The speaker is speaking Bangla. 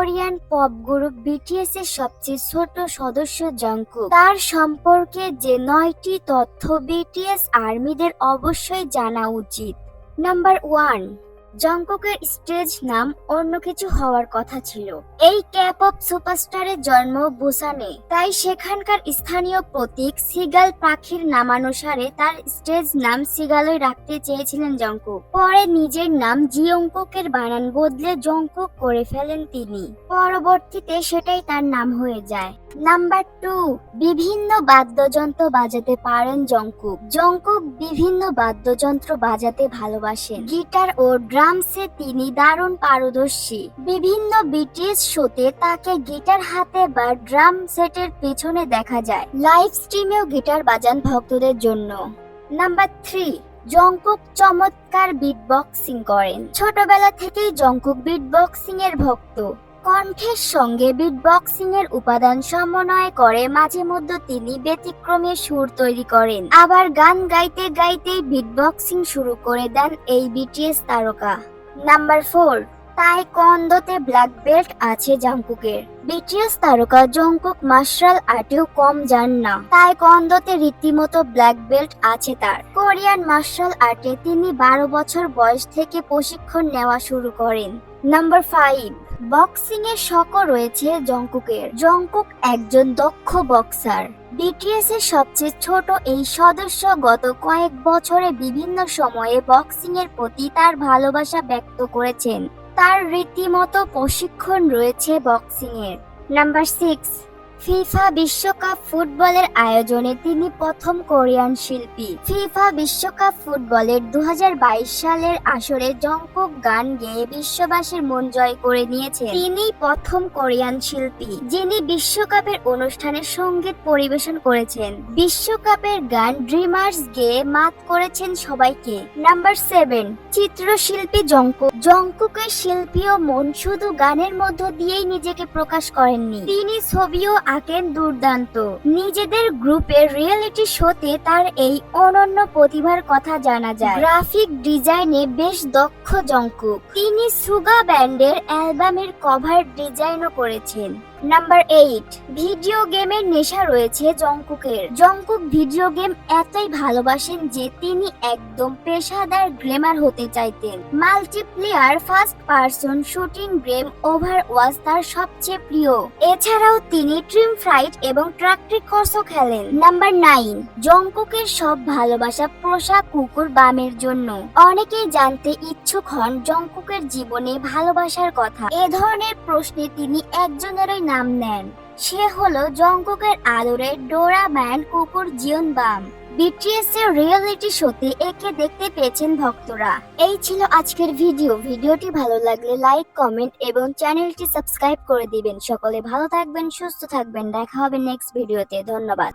কোরিয়ান পপ গ্রুপ বিটিএস এর সবচেয়ে ছোট সদস্য জংকুক। তার সম্পর্কে যে 9টি তথ্য বিটিএস আর্মিদের অবশ্যই জানা উচিত। নাম্বার 1, জংকুকের স্টেজ নাম অন্য কিছু হওয়ার কথা ছিল। এই কে-পপ সুপারস্টারের জন্ম বুসানে, তাই সেখানকার স্থানীয় প্রতীক সিগাল পাখির নামানুসারে তার স্টেজ নাম সিগালই রাখতে চেয়েছিলেন জংকুক। পরে নিজের নাম জিয়ংকুকের বানান বদলে জংকুক করে ফেলেন তিনি। পরবর্তীতে সেটাই তার নাম হয়ে যায়। নাম্বার 2, বিভিন্ন বাদ্যযন্ত্র বাজাতে পারেন জংকুক। জংকুক বিভিন্ন বাদ্যযন্ত্র বাজাতে ভালোবাসেন। গিটার ও ড্রামসে তিনি দারুণ পারদর্শী। বিভিন্ন বিটিএস শোতে তাকে গিটার হাতে বা ড্রাম সেটের পেছনে দেখা যায়। লাইভ স্ট্রিমেও গিটার বাজান ভক্তদের জন্য। নাম্বার 3, জংকুক চমৎকার বিটবক্সিং করেন। ছোটবেলা থেকেই জংকুক বিটবক্সিং এর ভক্ত। কণ্ঠের সঙ্গে বিটবক্সিং এর উপাদান সমন্বয় করে মাঝে মধ্যে তিনি ব্যতিক্রমী সুর তৈরি করেন। আবার গান গাইতে গাইতেই বিটবক্সিং শুরু করে দেন এই বিটিএস তারকা। নাম্বার 4, তাইকোয়ান্দোতে ব্ল্যাক বেল্ট আছে জংকুকের। বিটিএস তারকা জংকুক মার্শাল আর্টেও কম যান না। তাইকোয়ান্দোতে রীতিমতো ব্ল্যাক বেল্ট আছে তার। কোরিয়ান মার্শাল আর্টে তিনি 12 বছর বয়স থেকে প্রশিক্ষণ নেওয়া শুরু করেন। নাম্বার 5, বক্সিং এর শখও রয়েছে জংকুকের। জংকুক একজন দক্ষ বক্সার। বিটিএস এর সবচেয়ে ছোট এই সদস্য গত কয়েক বছরে বিভিন্ন সময়ে বক্সিং এর প্রতি তার ভালোবাসা ব্যক্ত করেছেন। তার রীতিমতো প্রশিক্ষণ রয়েছে বক্সিং এর। নাম্বার 6, ফিফা বিশ্বকাপ ফুটবলের আয়োজনে তিনি প্রথম কোরিয়ান শিল্পী। ফিফা বিশ্বকাপ ফুটবলের 2022 সালের আসরে জংকুক গান গেয়ে বিশ্ববাসীর মন জয় করে নিয়েছেন। তিনি প্রথম কোরিয়ান শিল্পী যিনি বিশ্বকাপের অনুষ্ঠানে সঙ্গীত পরিবেশন করেছেন। বিশ্বকাপের গান ড্রিমার্স গেয়ে মাত করেছেন সবাইকে। নাম্বার 7, চিত্রশিল্পী জংকুক। জংকুকের শিল্পীও মন শুধু গানের মধ্য দিয়েই নিজেকে প্রকাশ করেননি, তিনি ছবিও আঁকেন দুর্দান্ত। নিজেদের গ্রুপের রিয়েলিটি শোতে তার এই অনন্য প্রতিভার কথা জানা যায়। গ্রাফিক ডিজাইনে বেশ দক্ষ জংকুক। তিনি সুগা ব্যান্ডের অ্যালবামের কভার ডিজাইনও করেছেন। নাম্বার 8, ভিডিও গেমের নেশা রয়েছে জংকুকের। জংকুক ভিডিও গেম এতই ভালোবাসেন যে তিনি একদম পেশাদার গেমার হতে চাইতেন। Multiplayer first person shooting game Overwatch তার সবচেয়ে প্রিয়। এছাড়াও তিনি ট্রিম ফ্রাইট এবং ট্রাকট্রিকসও খেলেন। নাম্বার 9, জংকুকের সব ভালোবাসা পোষা কুকুর বামের জন্য। অনেকেই জানতে ইচ্ছুক হন জংকুকের জীবনে ভালোবাসার কথা। এ ধরনের প্রশ্নে তিনি একজনেরই নাম নেন, সে হলো জংকুকের আদরের ডোরাম্যান কুকুর জিওনবাম। বিটিএস এর রিয়েলিটি শোতে একে দেখতে পেয়েছেন ভক্তরা। এই ছিল আজকের ভিডিওটি ভালো লাগলে লাইক, কমেন্ট এবং চ্যানেলটি সাবস্ক্রাইব করে দিবেন। সকলে ভালো থাকবেন, সুস্থ থাকবেন। দেখা হবে নেক্সট ভিডিওতে। ধন্যবাদ।